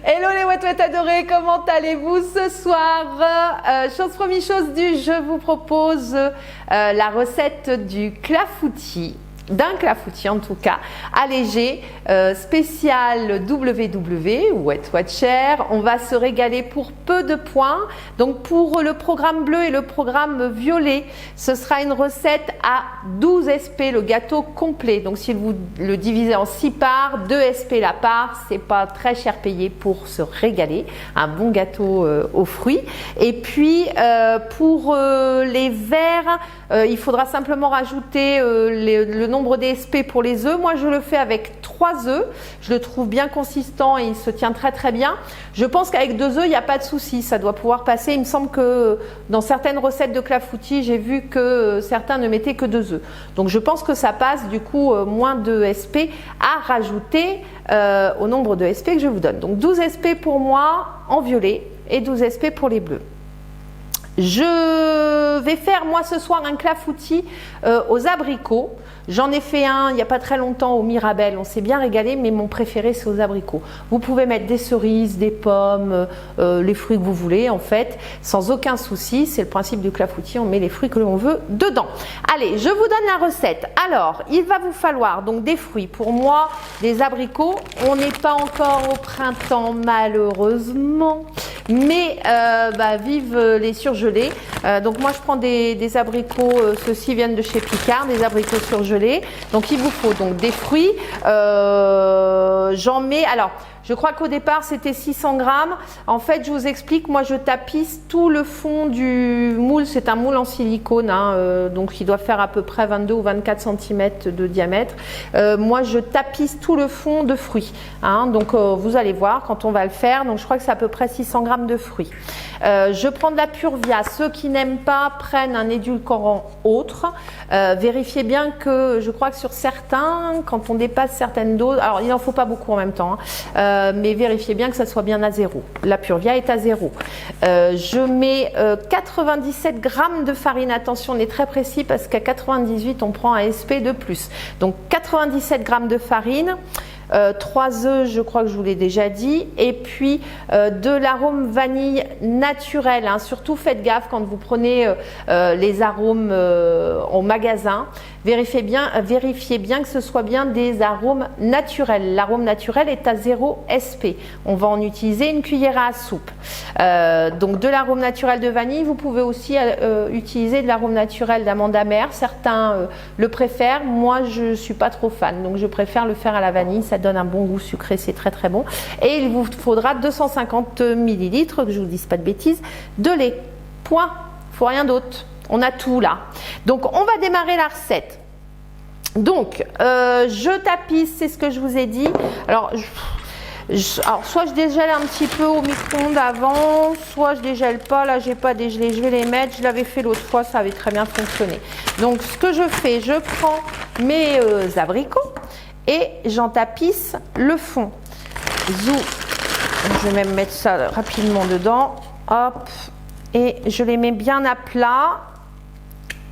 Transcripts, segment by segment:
Hello les ouates adorés, comment allez-vous ce soir? Chose première chose du, je vous propose la recette du clafoutis. D'un clafoutis en tout cas, allégé, spécial WW, Wet Watcher. On va se régaler pour peu de points. Donc pour le programme bleu et le programme violet, ce sera une recette à 12 SP, le gâteau complet. Donc si vous le divisez en 6 parts, 2 SP la part, c'est pas très cher payé pour se régaler. Un bon gâteau aux fruits. Et puis pour les verts, il faudra simplement rajouter le nombre d'ESP pour les œufs. Moi je le fais avec 3 œufs, je le trouve bien consistant et il se tient très très bien. Je pense qu'avec 2 œufs il n'y a pas de souci, ça doit pouvoir passer. Il me semble que dans certaines recettes de clafoutis j'ai vu que certains ne mettaient que 2 œufs, donc je pense que ça passe. Du coup moins de SP à rajouter au nombre de SP que je vous donne. Donc 12 SP pour moi en violet et 12 SP pour les bleus. Je vais faire moi ce soir un clafoutis aux abricots. J'en ai fait un il n'y a pas très longtemps au Mirabelle, on s'est bien régalé, mais mon préféré c'est aux abricots. Vous pouvez mettre des cerises, des pommes, les fruits que vous voulez en fait, sans aucun souci. C'est le principe du clafoutis, on met les fruits que l'on veut dedans. Allez, je vous donne la recette. Alors, il va vous falloir donc des fruits. Pour moi, des abricots. On n'est pas encore au printemps malheureusement, mais vive les surgelés. Donc moi je prends des abricots, ceux-ci viennent de chez Picard, des abricots surgelés. Donc il vous faut donc des fruits. J'en mets, alors je crois qu'au départ c'était 600 grammes. En fait je vous explique, moi je tapisse tout le fond du moule. C'est un moule en silicone, hein, donc il doit faire à peu près 22 ou 24 cm de diamètre. Moi je tapisse tout le fond de fruits, hein, donc vous allez voir quand on va le faire. Donc je crois que c'est à peu près 600 grammes de fruits. Je prends de la Purvia. Ceux qui n'aiment pas prennent un édulcorant autre. Vérifiez bien que, je crois que sur certains, quand on dépasse certaines doses, alors il n'en faut pas beaucoup en même temps, hein, mais vérifiez bien que ça soit bien à 0. La Purvia est à 0. Je mets 97 grammes de farine. Attention, on est très précis parce qu'à 98 on prend un SP de plus. Donc 97 grammes de farine. 3 œufs, je crois que je vous l'ai déjà dit, et puis de l'arôme vanille naturel, hein. Surtout faites gaffe quand vous prenez les arômes au magasin, vérifiez bien que ce soit bien des arômes naturels. L'arôme naturel est à 0 SP. On va en utiliser une cuillère à soupe. Donc de l'arôme naturel de vanille. Vous pouvez aussi utiliser de l'arôme naturel d'amande amère. Certains le préfèrent. Moi, je ne suis pas trop fan. Donc je préfère le faire à la vanille. Ça donne un bon goût sucré. C'est très très bon. Et il vous faudra 250 ml, que je ne vous dise pas de bêtises, de lait. Point. Il ne faut rien d'autre. On a tout là. Donc on va démarrer la recette. Donc je tapisse, c'est ce que je vous ai dit. Alors soit je dégèle un petit peu au micro-ondes avant, soit je dégèle pas. Là j'ai pas dégelé, je vais les mettre. Je l'avais fait l'autre fois, ça avait très bien fonctionné. Donc ce que je fais, je prends mes abricots et j'en tapisse le fond. Zou. Je vais même mettre ça rapidement dedans. Hop. Et je les mets bien à plat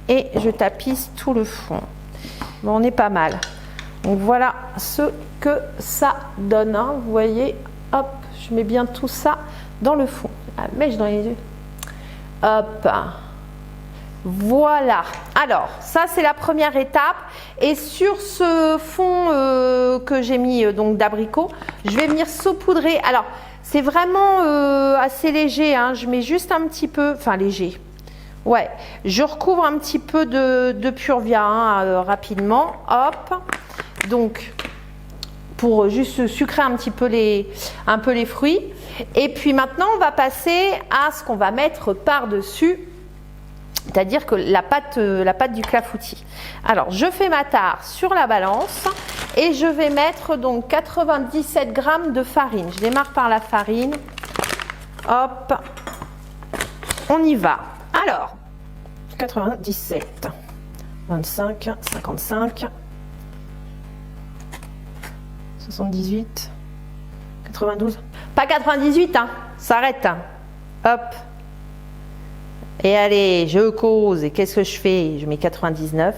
et je tapisse tout le fond. Bon, on est pas mal. Donc voilà ce que ça donne, hein. Vous voyez, hop, je mets bien tout ça dans le fond. La mèche dans les yeux. Hop. Voilà. Alors, ça c'est la première étape. Et sur ce fond que j'ai mis donc d'abricot, je vais venir saupoudrer. Alors, c'est vraiment assez léger, hein. Je mets juste un petit peu, enfin léger. Ouais, je recouvre un petit peu de Purvia, hein, rapidement. Hop. Donc, pour juste sucrer un petit peu les fruits. Et puis maintenant, on va passer à ce qu'on va mettre par-dessus. C'est-à-dire que la pâte du clafoutis. Alors, je fais ma tare sur la balance et je vais mettre donc 97 grammes de farine. Je démarre par la farine. Hop, on y va. Alors, 97, 25, 55, 78, 92. Pas 98, hein, s'arrête. Hop. Et allez, je cause. Et qu'est-ce que je fais? Je mets 99.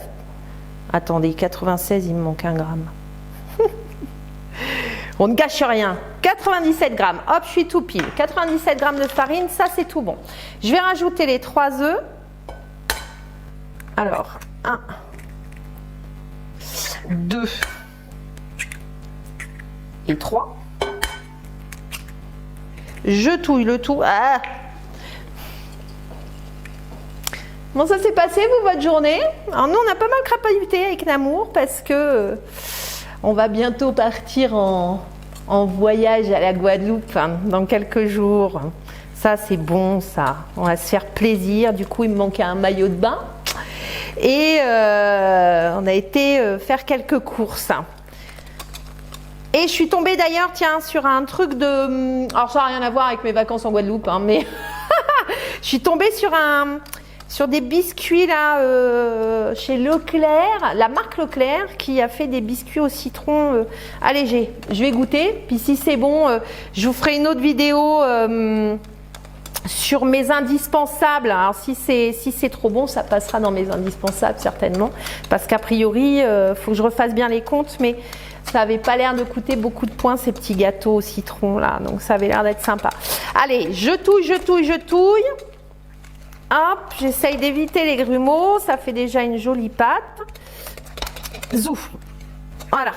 Attendez, 96, il me manque 1 gramme. On ne gâche rien. 97 grammes. Hop, je suis tout pile. 97 grammes de farine, ça c'est tout bon. Je vais rajouter les 3 œufs. Alors, 1, 2 et 3. Je touille le tout. Ah. Bon, ça s'est passé, vous, votre journée? Alors, nous, on a pas mal crapahuté avec Namour parce que on va bientôt partir en voyage à la Guadeloupe dans quelques jours. Ça, c'est bon, ça. On va se faire plaisir. Du coup, il me manquait un maillot de bain. Et on a été faire quelques courses. Et je suis tombée d'ailleurs, tiens, sur un truc de... Alors, ça n'a rien à voir avec mes vacances en Guadeloupe, hein, mais je suis tombée sur des biscuits là chez Leclerc, la marque Leclerc qui a fait des biscuits au citron allégés. Je vais goûter, puis si c'est bon, je vous ferai une autre vidéo sur mes indispensables. Alors si c'est trop bon, ça passera dans mes indispensables certainement, parce qu'a priori, faut que je refasse bien les comptes, mais ça avait pas l'air de coûter beaucoup de points ces petits gâteaux au citron là, donc ça avait l'air d'être sympa. Allez, je touille, je touille, je touille. Hop, j'essaye d'éviter les grumeaux, ça fait déjà une jolie pâte. Zouf, voilà.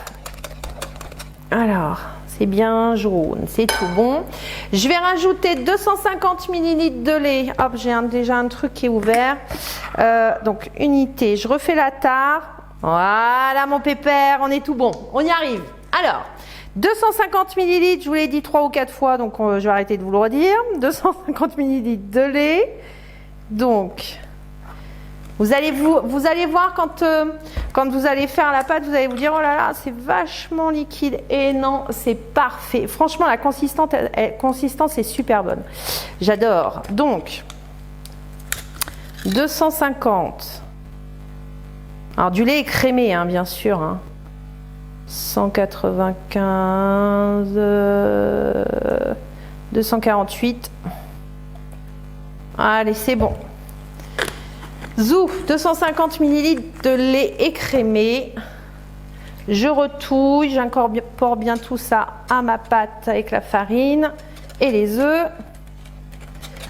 Alors, c'est bien jaune, c'est tout bon. Je vais rajouter 250 ml de lait. Hop, j'ai déjà un truc qui est ouvert. Donc, unité, je refais la tare. Voilà mon pépère, on est tout bon, on y arrive. Alors, 250 ml, je vous l'ai dit 3 ou 4 fois, donc je vais arrêter de vous le redire. 250 ml de lait. Donc, vous allez voir quand vous allez faire la pâte, vous allez vous dire oh là là, c'est vachement liquide. Et non, c'est parfait. Franchement, la consistance est super bonne. J'adore. Donc, 250. Alors, du lait écrémé, hein, bien sûr. Hein. 195, 248. Allez, c'est bon. Zouf, 250 ml de lait écrémé. Je retouille, j'incorpore bien tout ça à ma pâte avec la farine et les œufs.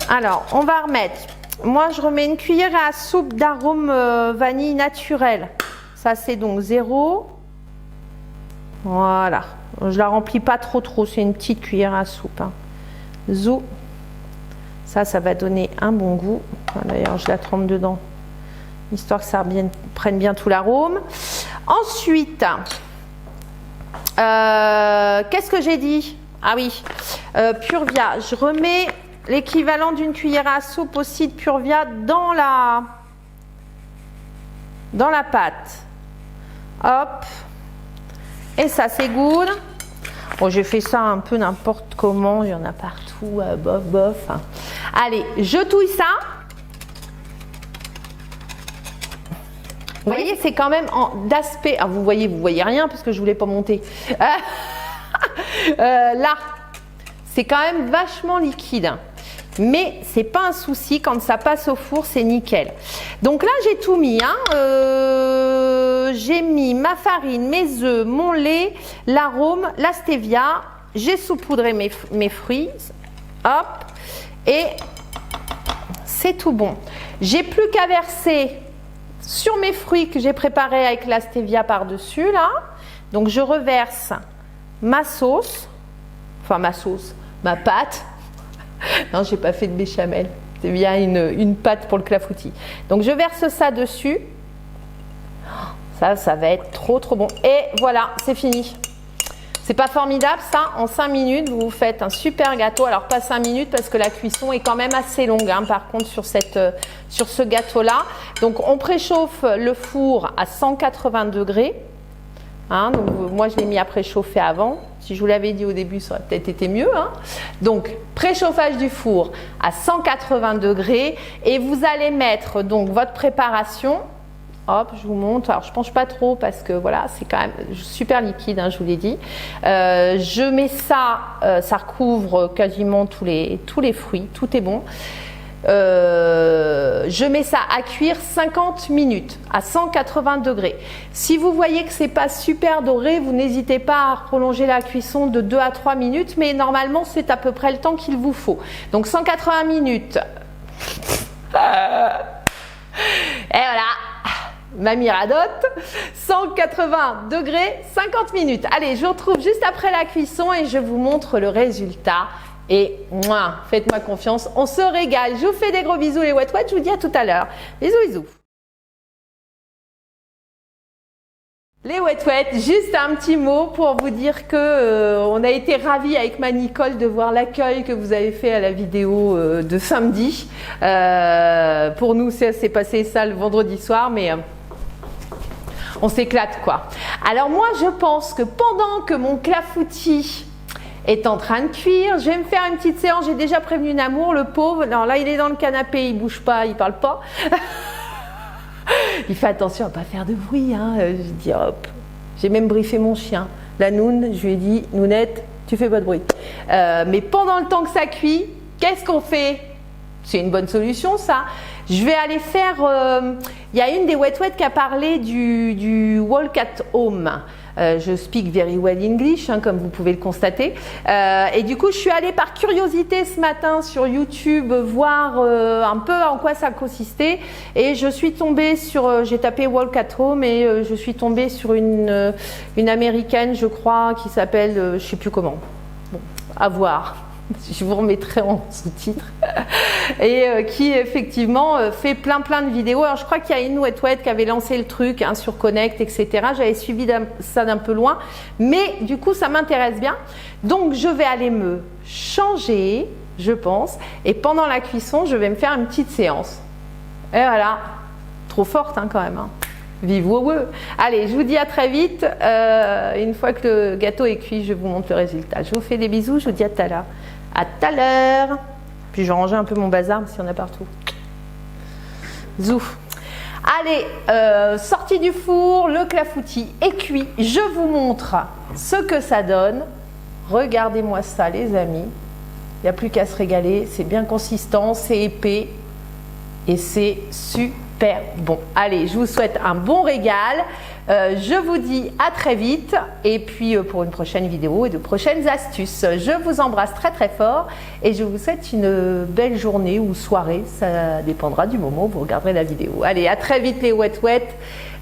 Alors, on va remettre. Moi, je remets une cuillère à soupe d'arôme vanille naturel. Ça, c'est donc 0. Voilà. Je la remplis pas trop. C'est une petite cuillère à soupe. Hein. Zou. Ça va donner un bon goût. D'ailleurs, je la trempe dedans, histoire que ça prenne bien tout l'arôme. Ensuite, qu'est-ce que j'ai dit? Ah oui, Purvia. Je remets l'équivalent d'une cuillère à soupe aussi de Purvia dans la pâte. Hop. Et ça, c'est good. Bon, j'ai fait ça un peu n'importe comment. Il y en a partout. Bof, bof. Allez, je touille ça. Vous voyez, c'est quand même d'aspect. Ah, vous voyez rien parce que je voulais pas monter. Là, c'est quand même vachement liquide. Mais c'est pas un souci, quand ça passe au four, c'est nickel. Donc là, j'ai tout mis. Hein. J'ai mis ma farine, mes œufs, mon lait, l'arôme, la stevia. J'ai saupoudré mes fruits. Hop. Et c'est tout bon. J'ai plus qu'à verser sur mes fruits que j'ai préparés avec la stevia par-dessus là. Donc je reverse ma sauce. Enfin ma pâte. Non, j'ai pas fait de béchamel. C'est bien une pâte pour le clafoutis. Donc je verse ça dessus. Ça va être trop bon. Et voilà, c'est fini. C'est pas formidable ça? En 5 minutes, vous faites un super gâteau. Alors pas 5 minutes parce que la cuisson est quand même assez longue. Hein, par contre sur ce gâteau-là. Donc on préchauffe le four à 180 degrés. Hein, donc moi je l'ai mis à préchauffer avant. Si je vous l'avais dit au début, ça aurait peut-être été mieux. Hein. Donc préchauffage du four à 180 degrés et vous allez mettre donc votre préparation. Hop, je vous montre. Alors je penche pas trop parce que voilà, c'est quand même super liquide, hein, je vous l'ai dit. Je mets ça, ça recouvre quasiment tous les fruits, tout est bon. je mets ça à cuire 50 minutes à 180 degrés. Si vous voyez que c'est pas super doré, vous n'hésitez pas à prolonger la cuisson de 2 à 3 minutes, mais normalement c'est à peu près le temps qu'il vous faut. Donc 180 minutes. Et voilà, mamie radote, 180 degrés, 50 minutes. Allez, je vous retrouve juste après la cuisson et je vous montre le résultat. Et faites-moi confiance, on se régale. Je vous fais des gros bisous les Wet Wet, je vous dis à tout à l'heure. Bisous, bisous. Les Wet Wet, juste un petit mot pour vous dire que on a été ravis avec ma Nicole de voir l'accueil que vous avez fait à la vidéo de samedi. Pour nous, c'est passé ça le vendredi soir, mais on s'éclate quoi. Alors moi, je pense que pendant que mon clafoutis est en train de cuire, je vais me faire une petite séance. J'ai déjà prévenu Namour, le pauvre. Alors là, il est dans le canapé, il bouge pas, il parle pas. Il fait attention à pas faire de bruit. Hein. Je dis hop. J'ai même briefé mon chien, la Noun. Je lui ai dit, Nounette, tu fais pas de bruit. Mais pendant le temps que ça cuit, qu'est-ce qu'on fait? C'est une bonne solution, ça. Je vais aller faire. Il y a une des Wet Wet qui a parlé du walk at home. Je speak very well English, hein, comme vous pouvez le constater. Et du coup, je suis allée par curiosité ce matin sur YouTube voir un peu en quoi ça consistait. Et je suis tombée sur, j'ai tapé walk at home et je suis tombée sur une américaine, je crois, qui s'appelle, je sais plus comment. Bon, à voir. Je vous remettrai en sous-titres. Et qui effectivement fait plein de vidéos. Alors je crois qu'il y a une Wet Wet qui avait lancé le truc hein, sur Connect, etc. J'avais suivi ça d'un peu loin, mais du coup ça m'intéresse bien. Donc je vais aller me changer, je pense, et pendant la cuisson je vais me faire une petite séance. Et voilà, trop forte hein, quand même. Hein. Vive wow. Allez, je vous dis à très vite. Une fois que le gâteau est cuit, je vous montre le résultat. Je vous fais des bisous, je vous dis à tout à l'heure. À tout à l'heure. Puis je vais ranger un peu mon bazar parce qu'il y en a partout. Zouf. Allez, sortie du four, le clafoutis est cuit. Je vous montre ce que ça donne. Regardez-moi ça, les amis. Il n'y a plus qu'à se régaler. C'est bien consistant, c'est épais et c'est super bon. Allez, je vous souhaite un bon régal. Je vous dis à très vite et puis pour une prochaine vidéo et de prochaines astuces. Je vous embrasse très fort et je vous souhaite une belle journée ou soirée. Ça dépendra du moment où vous regarderez la vidéo. Allez, à très vite les Wet Wet.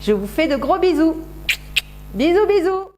Je vous fais de gros bisous. Bisous, bisous.